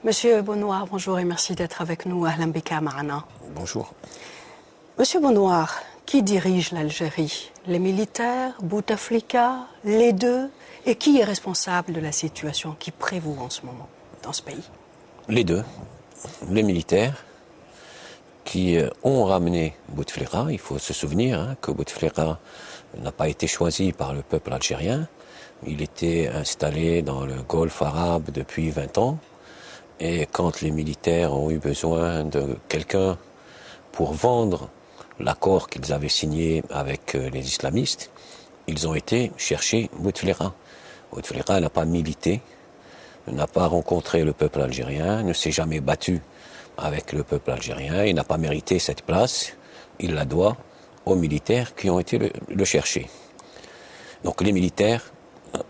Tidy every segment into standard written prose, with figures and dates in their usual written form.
Monsieur Benoît, bonjour et merci d'être avec nous. Ahlan bika ma'ana. Bonjour. Monsieur Benoît, qui dirige l'Algérie? Les militaires, Bouteflika, les deux? Et qui est responsable de la situation qui prévaut en ce moment dans ce pays? Les deux. Les militaires qui ont ramené Bouteflika. Il faut se souvenir que Bouteflika n'a pas été choisi par le peuple algérien. Il était installé dans le Golfe arabe depuis 20 ans. Et quand les militaires ont eu besoin de quelqu'un pour vendre l'accord qu'ils avaient signé avec les islamistes, ils ont été chercher Bouteflika. Bouteflika n'a pas milité, n'a pas rencontré le peuple algérien, ne s'est jamais battu avec le peuple algérien, il n'a pas mérité cette place, il la doit aux militaires qui ont été le chercher. Donc les militaires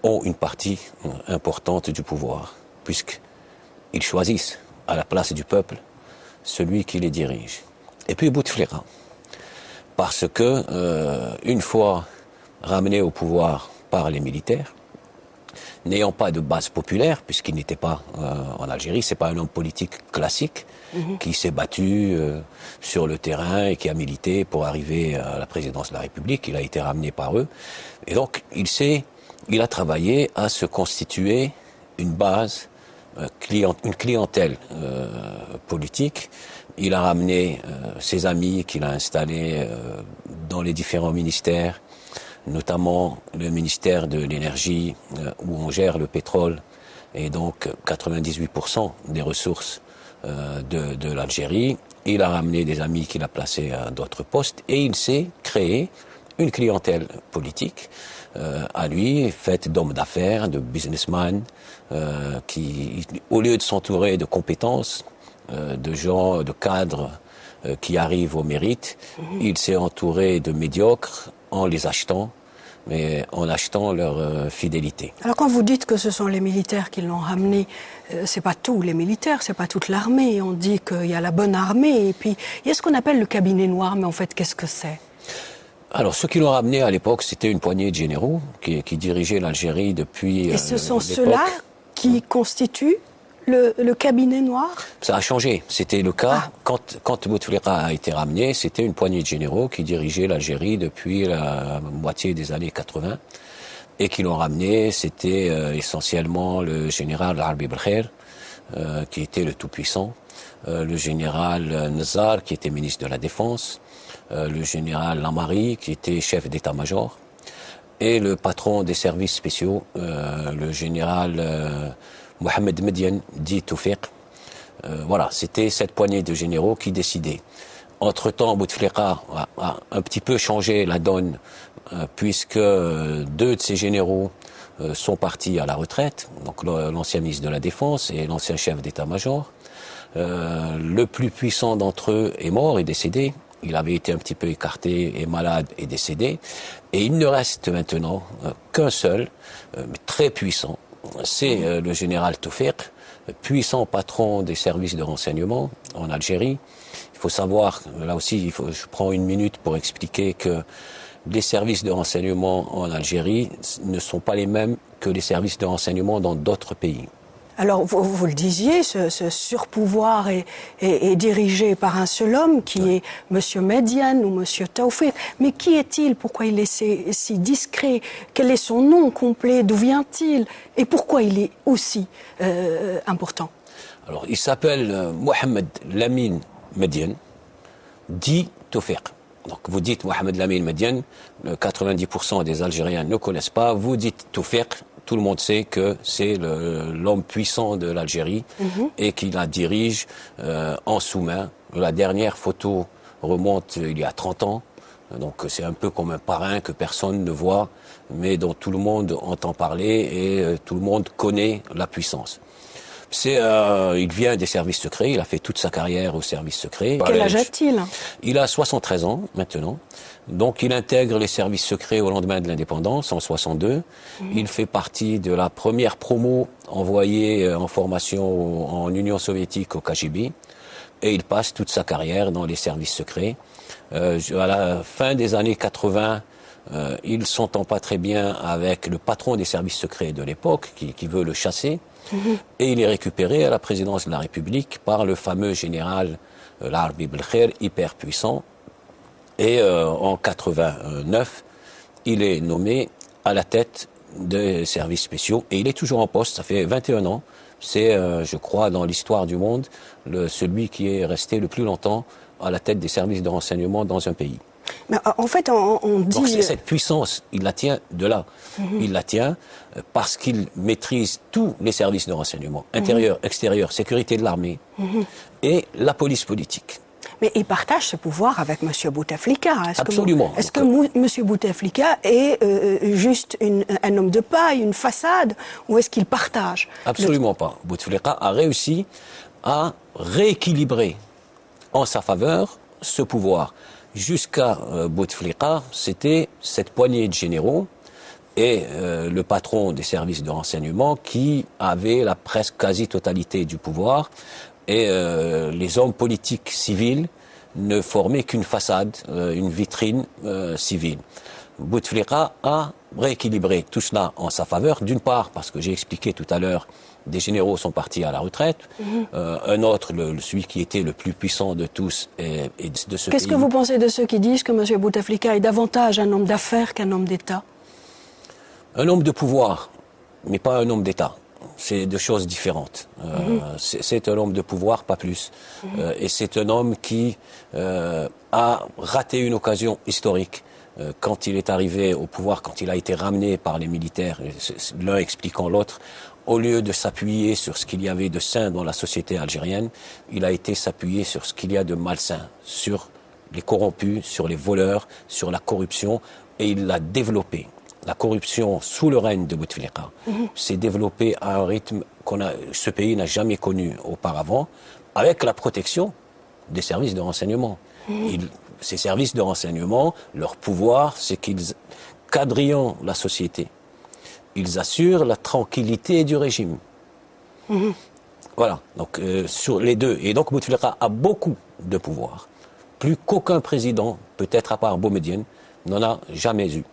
ont une partie importante du pouvoir, puisqu'ils choisissent à la place du peuple celui qui les dirige. Et puis Bouteflika, parce que une fois ramené au pouvoir par les militaires, n'ayant pas de base populaire, puisqu'il n'était pas en Algérie, c'est pas un homme politique classique qui s'est battu sur le terrain et qui a milité pour arriver à la présidence de la République. Il a été ramené par eux. Et donc, il a travaillé à se constituer une base, une clientèle politique. Il a ramené ses amis qu'il a installés dans les différents ministères, notamment le ministère de l'énergie où on gère le pétrole et donc 98% des ressources de l'Algérie. Il a ramené des amis qu'il a placés à d'autres postes et il s'est créé une clientèle politique à lui, faite d'hommes d'affaires, de businessmen, qui, au lieu de s'entourer de compétences, de gens, de cadres qui arrivent au mérite, il s'est entouré de médiocres en les achetant, mais en achetant leur fidélité. Alors quand vous dites que ce sont les militaires qui l'ont ramené, c'est pas tous les militaires, c'est pas toute l'armée. On dit qu'il y a la bonne armée et puis il y a ce qu'on appelle le cabinet noir, mais en fait qu'est-ce que c'est? Alors ceux qui l'ont ramené à l'époque, c'était une poignée de généraux qui dirigeaient l'Algérie depuis Et ce sont ceux-là qui constituent le cabinet noir? Ça a changé. C'était le cas. Quand Bouteflika a été ramené, c'était une poignée de généraux qui dirigeaient l'Algérie depuis la moitié des années 80 et qui l'ont ramené. C'était essentiellement le général Arbi Belkher, qui était le tout-puissant, le général Nazar, qui était ministre de la Défense, le général Lamari, qui était chef d'état-major, et le patron des services spéciaux, le général Mohamed Mediane, dit Toufiq. Voilà, c'était cette poignée de généraux qui décidaient. Entre-temps, Bouteflika a un petit peu changé la donne, puisque deux de ces généraux sont partis à la retraite, donc l'ancien ministre de la Défense et l'ancien chef d'état-major. Le plus puissant d'entre eux est mort, est décédé. Il avait été un petit peu écarté et malade et décédé. Et il ne reste maintenant qu'un seul, mais très puissant. C'est le général Toufiq, puissant patron des services de renseignement en Algérie. Il faut savoir, là aussi, je prends une minute pour expliquer que les services de renseignement en Algérie ne sont pas les mêmes que les services de renseignement dans d'autres pays. Alors, vous le disiez, ce surpouvoir est dirigé par un seul homme qui est M. Mediane ou M. Toufiq. Mais qui est-il? Pourquoi il est si discret? Quel est son nom complet? D'où vient-il? Et pourquoi il est aussi important? Alors, il s'appelle Mohamed Lamine Mediane, dit Toufiq. Donc, vous dites Mohamed Lamine Mediane, 90% des Algériens ne connaissent pas. Vous dites Toufiq. Tout le monde sait que c'est l'homme puissant de l'Algérie et qui la dirige en sous-main. La dernière photo remonte il y a 30 ans. Donc c'est un peu comme un parrain que personne ne voit, mais dont tout le monde entend parler et tout le monde connaît la puissance. Il vient des services secrets, il a fait toute sa carrière au service secret. Quel âge a-t-il? Il a 73 ans maintenant. Donc il intègre les services secrets au lendemain de l'indépendance, en 62. Il fait partie de la première promo envoyée en formation en Union soviétique au KGB. Et il passe toute sa carrière dans les services secrets. À la fin des années 80, il s'entend pas très bien avec le patron des services secrets de l'époque, qui veut le chasser. et il est récupéré à la présidence de la République par le fameux général l'Arbi Belkher, hyper puissant. Et en 89, il est nommé à la tête des services spéciaux et il est toujours en poste, ça fait 21 ans. C'est, je crois, dans l'histoire du monde, celui qui est resté le plus longtemps à la tête des services de renseignement dans un pays. Mais en fait, on dit... Donc cette puissance, il la tient de là. Il la tient parce qu'il maîtrise tous les services de renseignement, intérieur, extérieur, sécurité de l'armée et la police politique. Mais il partage ce pouvoir avec M. Bouteflika. Absolument. Est-ce que M. Bouteflika est juste un homme de paille, une façade, ou est-ce qu'il partage? Absolument pas. Bouteflika a réussi à rééquilibrer en sa faveur ce pouvoir. Jusqu'à Bouteflika, c'était cette poignée de généraux et le patron des services de renseignement qui avait la presque quasi-totalité du pouvoir. Et les hommes politiques civils ne formaient qu'une façade, une vitrine civile. Bouteflika a rééquilibré tout cela en sa faveur, d'une part parce que j'ai expliqué tout à l'heure, des généraux sont partis à la retraite, un autre, celui qui était le plus puissant de tous et de ce pays. Qu'est-ce que vous pensez de ceux qui disent que M. Bouteflika est davantage un homme d'affaires qu'un homme d'État? Un homme de pouvoir, mais pas un homme d'État. C'est deux choses différentes. C'est un homme de pouvoir, pas plus. Et c'est un homme qui a raté une occasion historique. Quand il est arrivé au pouvoir, quand il a été ramené par les militaires, l'un expliquant l'autre, au lieu de s'appuyer sur ce qu'il y avait de sain dans la société algérienne, il a été s'appuyer sur ce qu'il y a de malsain, sur les corrompus, sur les voleurs, sur la corruption, et il l'a développé. La corruption sous le règne de Bouteflika s'est développée à un rythme ce pays n'a jamais connu auparavant, avec la protection des services de renseignement. Ces services de renseignement, leur pouvoir, c'est qu'ils quadrillent la société. Ils assurent la tranquillité du régime. Voilà, donc sur les deux. Et donc Bouteflika a beaucoup de pouvoir. Plus qu'aucun président, peut-être à part Boumedienne, n'en a jamais eu.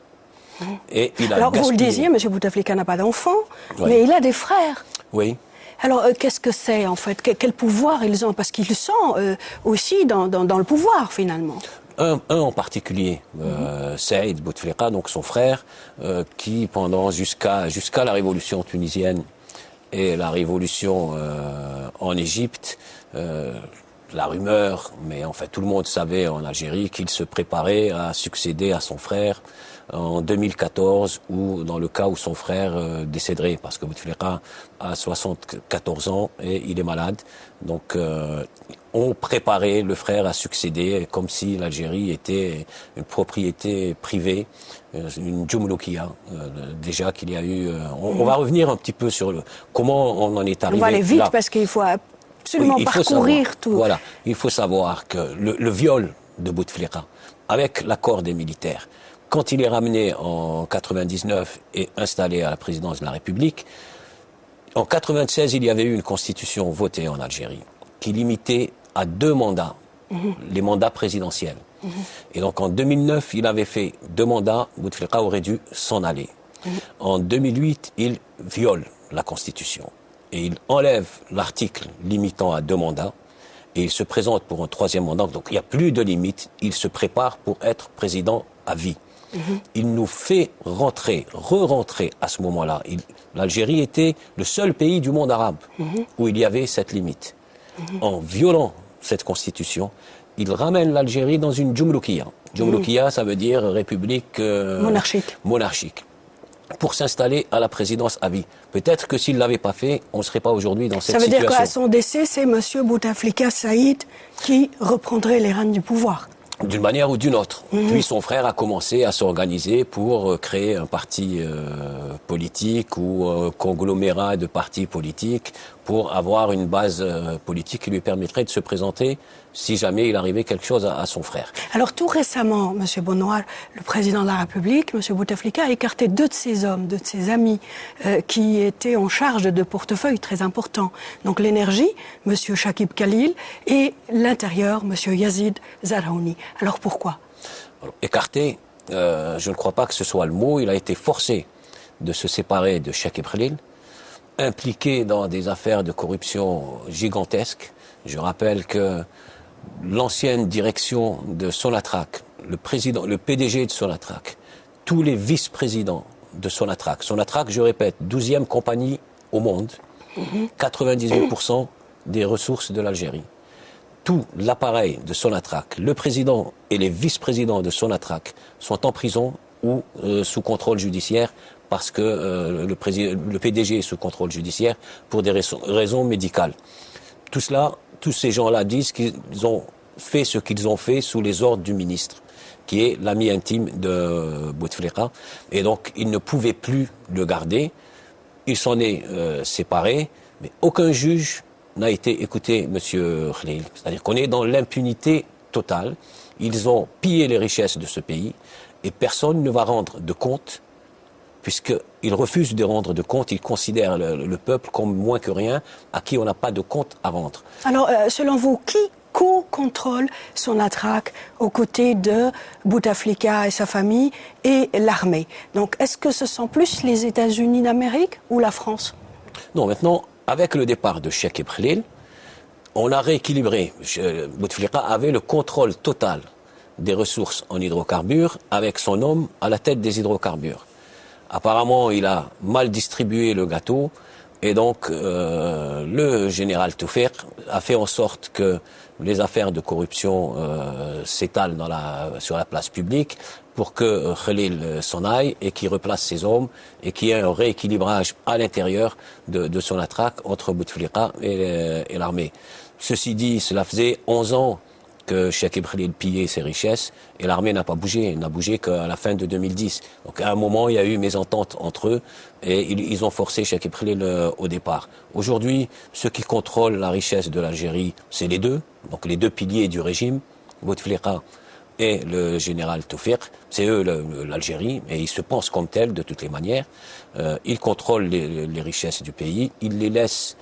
Et il a Alors, gaspillé. vous le disiez, M. Bouteflika n'a pas d'enfants, mais il a des frères. Oui. Alors, qu'est-ce que c'est, en fait? Quel pouvoir ils ont? Parce qu'ils sont aussi dans le pouvoir, finalement. Un en particulier, Saïd Bouteflika, donc son frère, qui jusqu'à la révolution tunisienne et la révolution en Égypte, la rumeur, mais en fait tout le monde savait en Algérie qu'il se préparait à succéder à son frère en 2014 ou dans le cas où son frère décéderait, parce que Bouteflika a 74 ans et il est malade. Donc on préparait le frère à succéder comme si l'Algérie était une propriété privée, une djumloukia, déjà qu'il y a eu... On va revenir un petit peu sur comment on en est arrivé là. On va aller vite là. parce qu'il faut absolument parcourir tout. Voilà, il faut savoir que le viol de Bouteflika, avec l'accord des militaires, quand il est ramené en 99 et installé à la présidence de la République, en 96, il y avait eu une constitution votée en Algérie qui limitait à 2 mandats, les mandats présidentiels. Et donc en 2009, il avait fait 2 mandats, Bouteflika aurait dû s'en aller. En 2008, il viole la constitution et il enlève l'article limitant à 2 mandats et il se présente pour un 3e mandat. Donc il n'y a plus de limite, il se prépare pour être président à vie. Il nous fait re-rentrer à ce moment-là. L'Algérie était le seul pays du monde arabe où il y avait cette limite. En violant cette constitution, il ramène l'Algérie dans une djumloukia. Djumloukia, ça veut dire république monarchique. Pour s'installer à la présidence à vie. Peut-être que s'il ne l'avait pas fait, on ne serait pas aujourd'hui dans cette situation. Ça veut dire qu'à son décès, c'est M. Bouteflika Saïd qui reprendrait les rênes du pouvoir. D'une manière ou d'une autre. Puis son frère a commencé à s'organiser pour créer un parti politique ou un conglomérat de partis politiques pour avoir une base politique qui lui permettrait de se présenter si jamais il arrivait quelque chose à son frère. Alors tout récemment, M. Bonnoir, le président de la République, M. Bouteflika, a écarté 2 de ses hommes, 2 de ses amis qui étaient en charge de portefeuilles très importants. Donc l'énergie, M. Chakib Khalil, et l'intérieur, M. Yazid Zarhouni. Alors pourquoi? Écarté, je ne crois pas que ce soit le mot. Il a été forcé de se séparer de Chakib Khalil impliqués dans des affaires de corruption gigantesques. Je rappelle que l'ancienne direction de Sonatrach, le PDG de Sonatrach, tous les vice-présidents de Sonatrach, je répète, 12e compagnie au monde, 98% des ressources de l'Algérie. Tout l'appareil de Sonatrach, le président et les vice-présidents de Sonatrach sont en prison ou sous contrôle judiciaire parce que le PDG est sous contrôle judiciaire pour des raisons médicales. Tout cela, tous ces gens-là disent qu'ils ont fait ce qu'ils ont fait sous les ordres du ministre, qui est l'ami intime de Bouteflika, et donc il ne pouvait plus le garder. Il s'en est séparé, mais aucun juge n'a été écouté, M. Khalil. C'est-à-dire qu'on est dans l'impunité totale. Ils ont pillé les richesses de ce pays et personne ne va rendre de compte, puisqu'ils refusent de rendre de compte. Ils considèrent le peuple comme moins que rien, à qui on n'a pas de compte à rendre. Alors, selon vous, qui co-contrôle Sonatrach aux côtés de Bouteflika et sa famille et l'armée? Donc, est-ce que ce sont plus les États-Unis d'Amérique ou la France? Non, maintenant, avec le départ de Cheikh Khalil, on a rééquilibré. Bouteflika avait le contrôle total des ressources en hydrocarbures avec son homme à la tête des hydrocarbures. Apparemment, il a mal distribué le gâteau et donc le général Toufiq a fait en sorte que les affaires de corruption s'étalent sur la place publique pour que Khalil s'en aille et qu'il replace ses hommes et qu'il y ait un rééquilibrage à l'intérieur de Sonatrach entre Bouteflika et l'armée. Ceci dit, cela faisait 11 ans que Cheikh Khalil pillait ses richesses et l'armée n'a pas bougé, n'a bougé qu'à la fin de 2010. Donc à un moment, il y a eu mésentente entre eux et ils ont forcé Cheikh Khalil au départ. Aujourd'hui, ceux qui contrôlent la richesse de l'Algérie, c'est les deux, donc les deux piliers du régime, Bouteflika et le général Toufiq. C'est eux l'Algérie et ils se pensent comme tels de toutes les manières. Ils contrôlent les richesses du pays, ils les laissent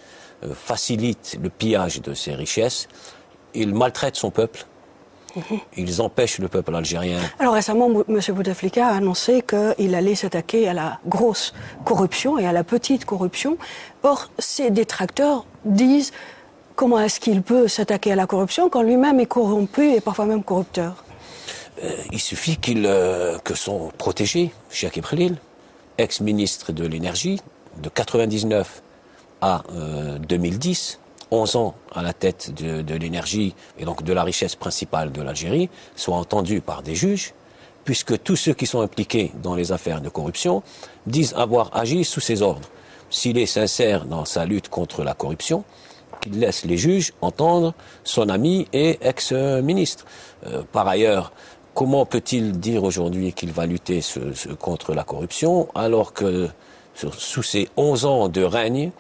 facilitent le pillage de ces richesses. Ils maltraitent son peuple. Ils empêchent le peuple algérien. Alors récemment, M. Bouteflika a annoncé qu'il allait s'attaquer à la grosse corruption et à la petite corruption. Or, ses détracteurs disent comment est-ce qu'il peut s'attaquer à la corruption quand lui-même est corrompu et parfois même corrupteur? Il suffit que son protégé, Cheikh Khalil, ex-ministre de l'énergie, de 1999 à 2010, 11 ans à la tête de l'énergie et donc de la richesse principale de l'Algérie, soit entendu par des juges, puisque tous ceux qui sont impliqués dans les affaires de corruption disent avoir agi sous ses ordres. S'il est sincère dans sa lutte contre la corruption, qu'il laisse les juges entendre son ami et ex-ministre. Par ailleurs, comment peut-il dire aujourd'hui qu'il va lutter contre la corruption alors que sous ces 11 ans de règne,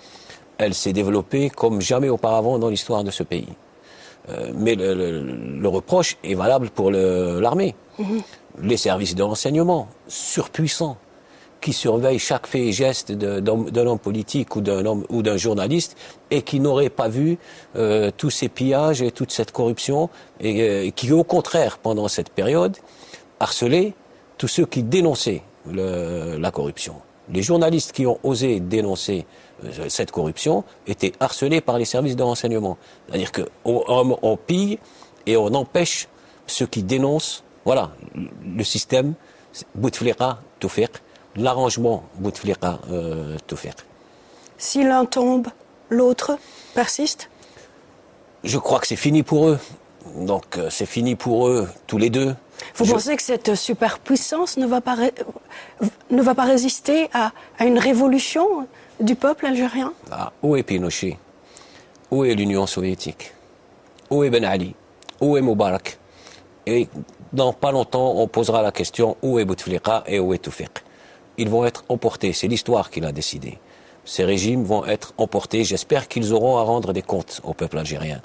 elle s'est développée comme jamais auparavant dans l'histoire de ce pays. Mais le reproche est valable pour l'armée. Les services de renseignement, surpuissants, qui surveillent chaque fait et geste d'un homme politique ou d'un journaliste et qui n'auraient pas vu tous ces pillages et toute cette corruption et qui, au contraire, pendant cette période, harcelaient tous ceux qui dénonçaient la corruption. Les journalistes qui ont osé dénoncer cette corruption étaient harcelés par les services de renseignement. C'est-à-dire qu'on pille et on empêche ceux qui dénoncent. Voilà, le système Bouteflika Toufiq, l'arrangement Bouteflika Toufiq. Si l'un tombe, l'autre persiste? Je crois que c'est fini pour eux. Donc c'est fini pour eux tous les deux. Vous pensez que cette superpuissance ne va pas résister à une révolution du peuple algérien? Où est Pinochet? Où est l'Union soviétique? Où est Ben Ali? Où est Moubarak? Et dans pas longtemps, on posera la question où est Bouteflika et où est Toufiq? Ils vont être emportés, c'est l'histoire qui l'a décidé. Ces régimes vont être emportés, j'espère qu'ils auront à rendre des comptes au peuple algérien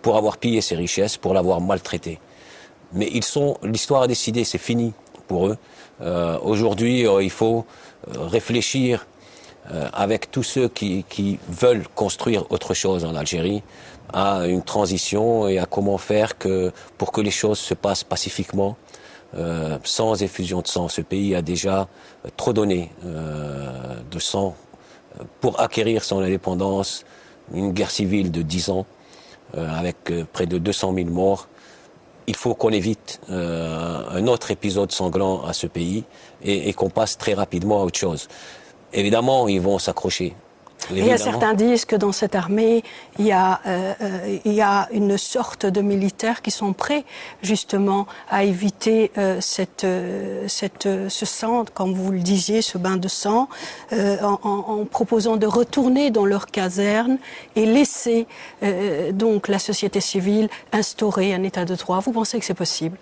pour avoir pillé ses richesses, pour l'avoir maltraité. Mais l'histoire a décidé, c'est fini pour eux. Aujourd'hui, il faut réfléchir avec tous ceux qui veulent construire autre chose en Algérie, à une transition et à comment faire pour que les choses se passent pacifiquement, sans effusion de sang. Ce pays a déjà trop donné de sang pour acquérir son indépendance, une guerre civile de 10 ans, avec près de 200 000 morts. Il faut qu'on évite un autre épisode sanglant à ce pays et qu'on passe très rapidement à autre chose. Évidemment, ils vont s'accrocher. Il y a certains disent que dans cette armée, il y a une sorte de militaires qui sont prêts justement à éviter ce sang, comme vous le disiez, ce bain de sang, en proposant de retourner dans leur caserne et laisser donc la société civile instaurer un état de droit. Vous pensez que c'est possible?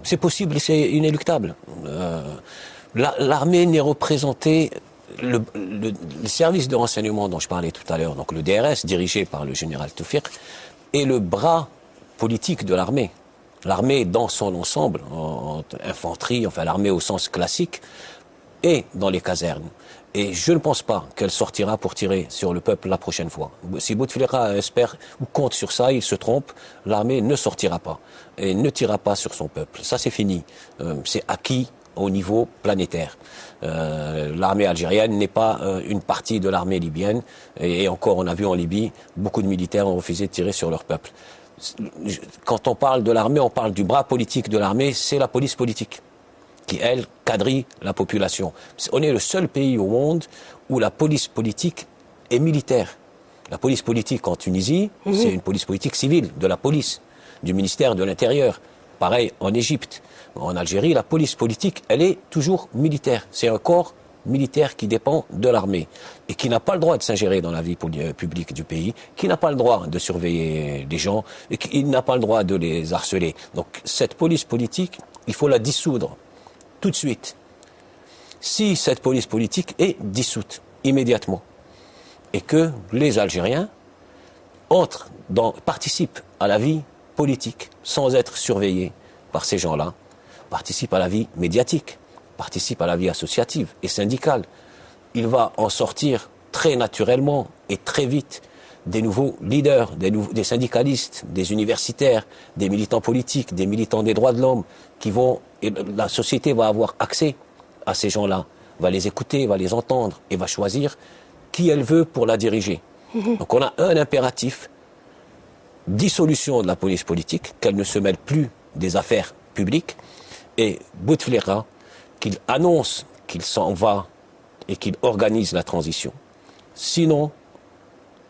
C'est possible et c'est inéluctable. L'armée n'est représentée... Le service de renseignement dont je parlais tout à l'heure, donc le DRS, dirigé par le général Tawfiq, est le bras politique de l'armée. L'armée dans son ensemble, en infanterie, enfin l'armée au sens classique, est dans les casernes. Et je ne pense pas qu'elle sortira pour tirer sur le peuple la prochaine fois. Si Bouteflika espère ou compte sur ça, il se trompe. L'armée ne sortira pas et ne tirera pas sur son peuple. Ça, c'est fini. C'est acquis au niveau planétaire. L'armée algérienne n'est pas une partie de l'armée libyenne. Et encore, on a vu en Libye, beaucoup de militaires ont refusé de tirer sur leur peuple. Quand on parle de l'armée, on parle du bras politique de l'armée, c'est la police politique qui, elle, quadrille la population. On est le seul pays au monde où la police politique est militaire. La police politique en Tunisie, c'est une police politique civile, de la police, du ministère de l'Intérieur. Pareil en Égypte. En Algérie, la police politique, elle est toujours militaire. C'est un corps militaire qui dépend de l'armée et qui n'a pas le droit de s'ingérer dans la vie publique du pays, qui n'a pas le droit de surveiller les gens et qui n'a pas le droit de les harceler. Donc cette police politique, il faut la dissoudre tout de suite. Si cette police politique est dissoute immédiatement et que les Algériens participent à la vie politique sans être surveillés par ces gens-là, participent à la vie médiatique, participent à la vie associative et syndicale. Il va en sortir très naturellement et très vite des nouveaux leaders, des syndicalistes, des universitaires, des militants politiques, des militants des droits de l'homme et la société va avoir accès à ces gens-là, va les écouter, va les entendre et va choisir qui elle veut pour la diriger. Donc on a un impératif: dissolution de la police politique, qu'elle ne se mêle plus des affaires publiques, et Bouteflika, qu'il annonce qu'il s'en va et qu'il organise la transition. Sinon,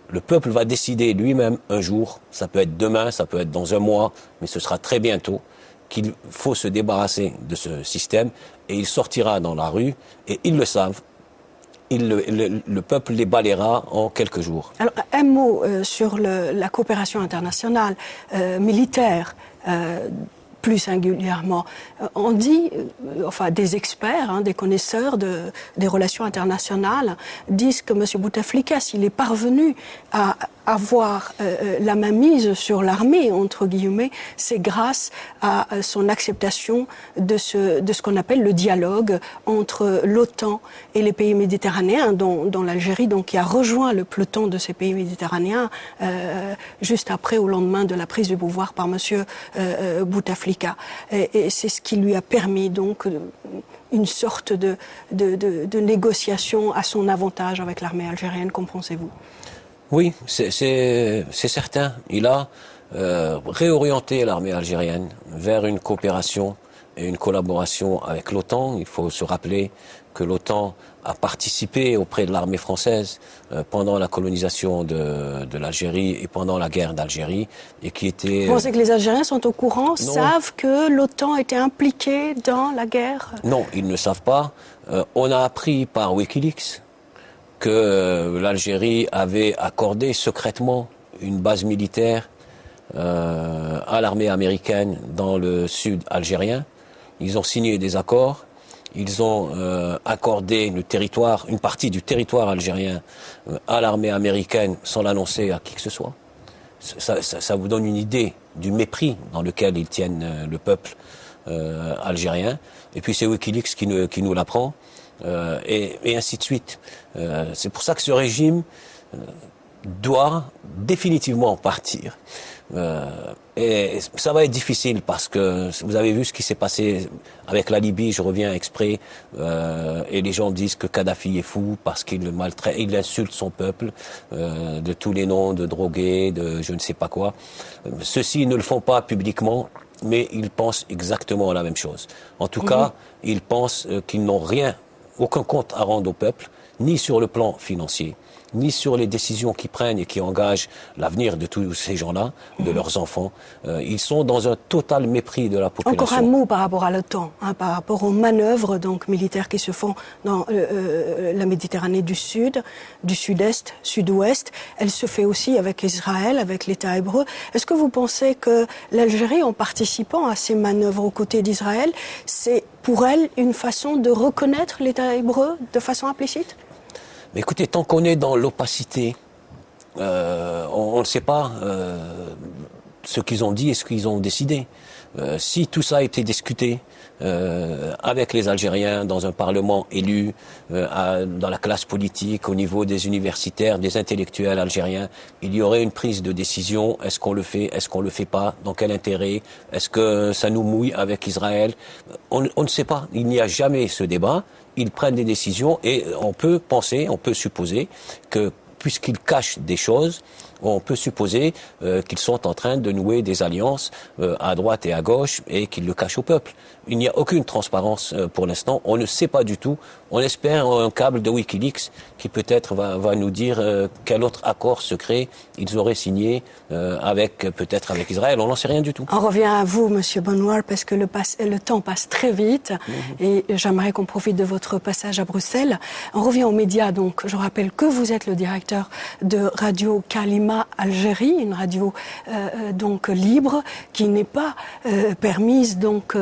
le peuple va décider lui-même un jour, ça peut être demain, ça peut être dans un mois, mais ce sera très bientôt, qu'il faut se débarrasser de ce système, et il sortira dans la rue, et ils le savent. Le peuple les balayera en quelques jours. Alors, un mot sur la coopération internationale militaire, plus singulièrement. On dit, enfin des experts, des connaisseurs des relations internationales, disent que M. Bouteflika, s'il est parvenu à avoir la mainmise sur l'armée, entre guillemets, c'est grâce à son acceptation de ce qu'on appelle le dialogue entre l'OTAN et les pays méditerranéens, dont l'Algérie, donc, qui a rejoint le peloton de ces pays méditerranéens juste après, au lendemain de la prise du pouvoir par M. Bouteflika. Et c'est ce qui lui a permis, donc, une sorte de négociation à son avantage avec l'armée algérienne. Qu'en pensez-vous ? Oui, c'est certain. Il a réorienté l'armée algérienne vers une coopération et une collaboration avec l'OTAN. Il faut se rappeler que l'OTAN a participé auprès de l'armée française pendant la colonisation de l'Algérie et pendant la guerre d'Algérie, et qui était... Vous pensez que les Algériens sont au courant, savent que l'OTAN était impliquée dans la guerre? Non, ils ne savent pas. On a appris par Wikileaks que l'Algérie avait accordé secrètement une base militaire à l'armée américaine dans le sud algérien. Ils ont signé des accords, ils ont accordé une partie du territoire algérien à l'armée américaine sans l'annoncer à qui que ce soit. Ça vous donne une idée du mépris dans lequel ils tiennent le peuple algérien. Et puis c'est Wikileaks qui nous l'apprend. Et ainsi de suite. C'est pour ça que ce régime doit définitivement partir. Et ça va être difficile parce que vous avez vu ce qui s'est passé avec la Libye, je reviens exprès, et les gens disent que Kadhafi est fou parce qu'il maltraite, il insulte son peuple de tous les noms, de drogués, de je ne sais pas quoi. Ceux-ci ne le font pas publiquement, mais ils pensent exactement la même chose. En tout cas, ils pensent qu'ils n'ont aucun compte à rendre au peuple, ni sur le plan financier, ni sur les décisions qu'ils prennent et qui engagent l'avenir de tous ces gens-là, de leurs enfants. Ils sont dans un total mépris de la population. Encore un mot par rapport à l'OTAN, par rapport aux manœuvres donc, militaires qui se font dans la Méditerranée du Sud, du Sud-Est, Sud-Ouest. Elle se fait aussi avec Israël, avec l'État hébreu. Est-ce que vous pensez que l'Algérie, en participant à ces manœuvres aux côtés d'Israël, c'est pour elle une façon de reconnaître l'État hébreu de façon implicite ? Mais écoutez, tant qu'on est dans l'opacité, on ne sait pas ce qu'ils ont dit et ce qu'ils ont décidé. Si tout ça a été discuté avec les Algériens dans un parlement élu, dans la classe politique, au niveau des universitaires, des intellectuels algériens, il y aurait une prise de décision. Est-ce qu'on le fait? Est-ce qu'on le fait pas? Dans quel intérêt? Est-ce que ça nous mouille avec Israël? On ne sait pas. Il n'y a jamais ce débat. Ils prennent des décisions et on peut penser, on peut supposer que puisqu'ils cachent des choses, on peut supposer qu'ils sont en train de nouer des alliances à droite et à gauche et qu'ils le cachent au peuple. Il n'y a aucune transparence pour l'instant. On ne sait pas du tout. On espère un câble de Wikileaks qui peut-être va nous dire quel autre accord secret ils auraient signé peut-être avec Israël. On n'en sait rien du tout. On revient à vous, Monsieur Bonouar, parce que le temps passe très vite et j'aimerais qu'on profite de votre passage à Bruxelles. On revient aux médias. Donc, je rappelle que vous êtes le directeur de Radio Kalima Algérie, une radio donc libre qui n'est pas permise donc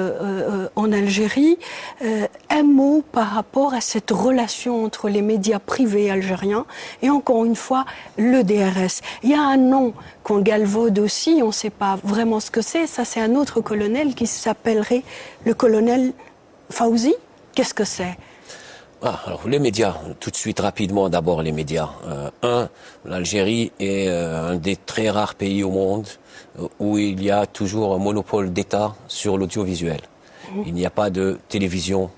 en Algérie. Un mot par rapport à cette relation entre les médias privés algériens et encore une fois le DRS. Il y a un nom qu'on galvaude aussi, on ne sait pas vraiment ce que c'est. Ça, c'est un autre colonel qui s'appellerait le colonel Fawzi. Qu'est-ce que c'est ? Alors les médias, tout de suite rapidement d'abord les médias. L'Algérie est un des très rares pays au monde où il y a toujours un monopole d'État sur l'audiovisuel. Il n'y a pas de télévision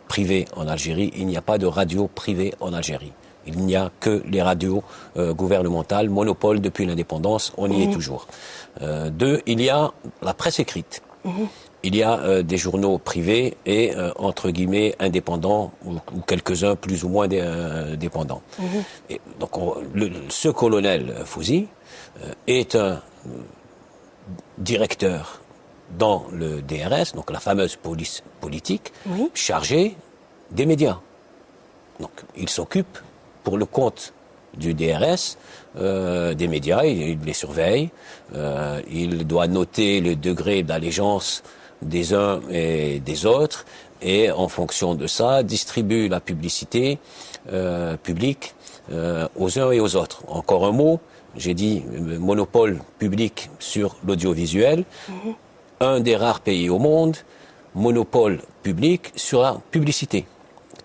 privée en Algérie, il n'y a pas de radio privée en Algérie. Il n'y a que les radios gouvernementales, monopole depuis l'indépendance, on y est toujours. Deux, il y a la presse écrite. Il y a des journaux privés et, entre guillemets, indépendants, ou quelques-uns plus ou moins dépendants. Et donc, ce colonel Fawzi est un directeur dans le DRS, donc la fameuse police politique, chargé des médias. Donc, il s'occupe, pour le compte du DRS, des médias, il les surveille, il doit noter le degré d'allégeance des uns et des autres, et en fonction de ça, distribue la publicité publique aux uns et aux autres. Encore un mot, j'ai dit monopole public sur l'audiovisuel, un des rares pays au monde, monopole public sur la publicité.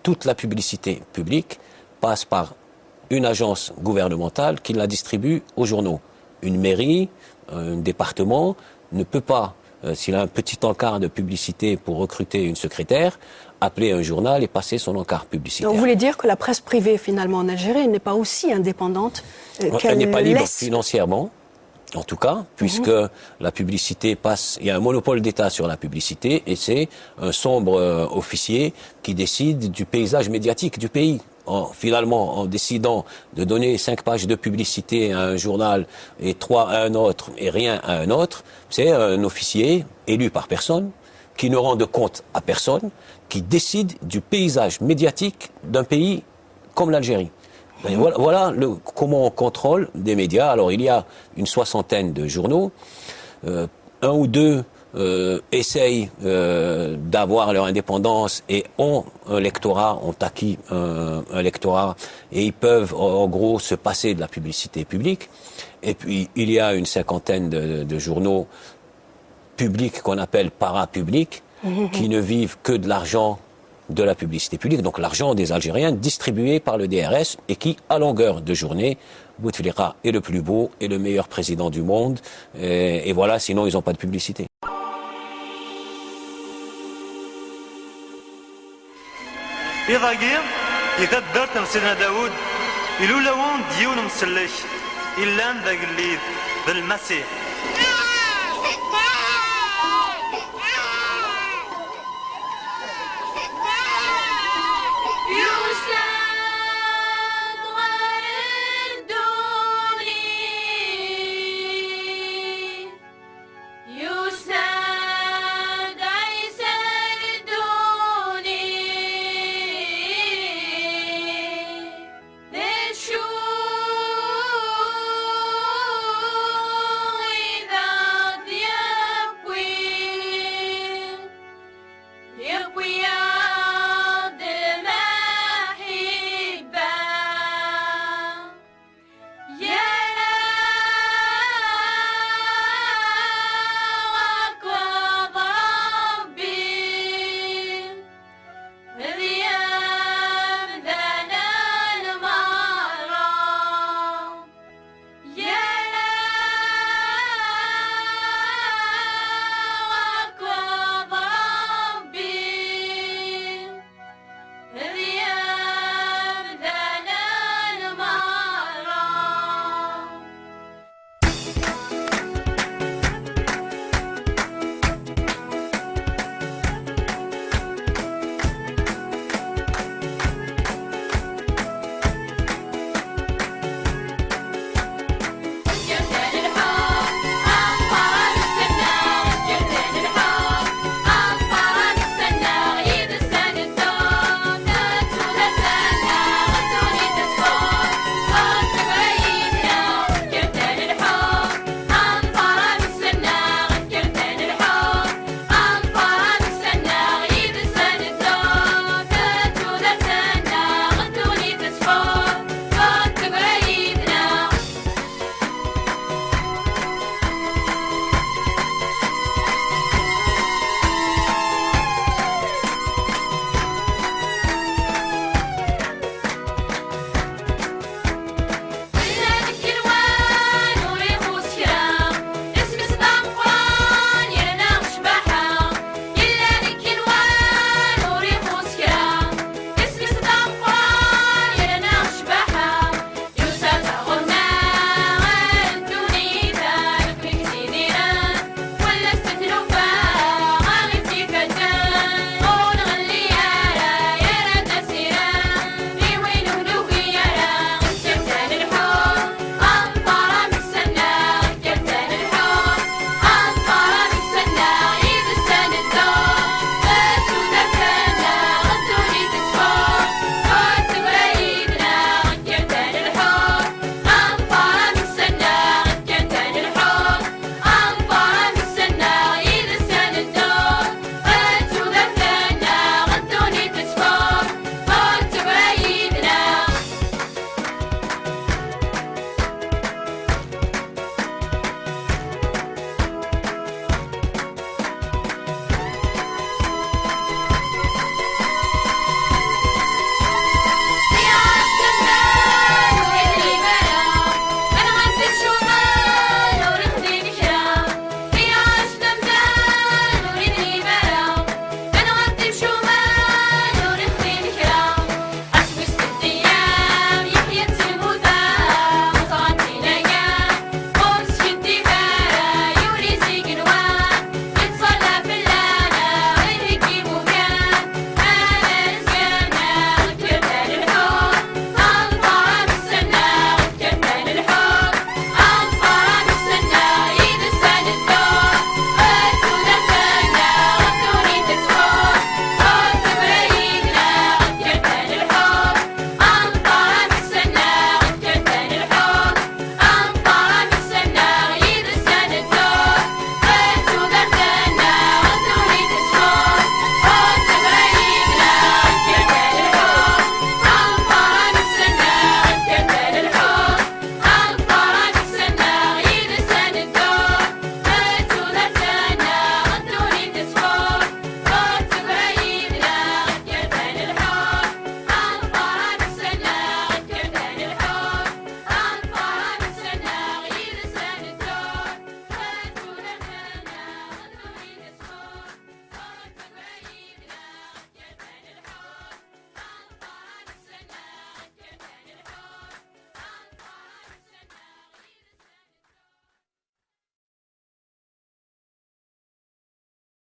Toute la publicité publique passe par une agence gouvernementale qui la distribue aux journaux. Une mairie, un département ne peut pas, s'il a un petit encart de publicité pour recruter une secrétaire, appeler un journal et passer son encart publicitaire. Donc vous voulez dire que la presse privée, finalement, en Algérie, n'est pas aussi indépendante Elle n'est pas libre financièrement, en tout cas, puisque la publicité passe... Il y a un monopole d'État sur la publicité et c'est un sombre officier qui décide du paysage médiatique du pays. Finalement, en décidant de donner 5 pages de publicité à un journal et 3 à un autre et rien à un autre, c'est un officier élu par personne, qui ne rend de compte à personne, qui décide du paysage médiatique d'un pays comme l'Algérie. Voilà comment on contrôle des médias. Alors il y a une 60aine de journaux, un ou deux essayent d'avoir leur indépendance et ont un lectorat, ont acquis un lectorat et ils peuvent en gros se passer de la publicité publique. Et puis il y a une 50aine de journaux publics qu'on appelle parapublics, qui ne vivent que de l'argent de la publicité publique, donc l'argent des Algériens distribué par le DRS et qui, à longueur de journée, Bouteflika est le plus beau et le meilleur président du monde. Et voilà, sinon ils n'ont pas de publicité. إذا يقدر سيدنا داود إلو لون ديون مسلش إلا ذا قليد بالمسيح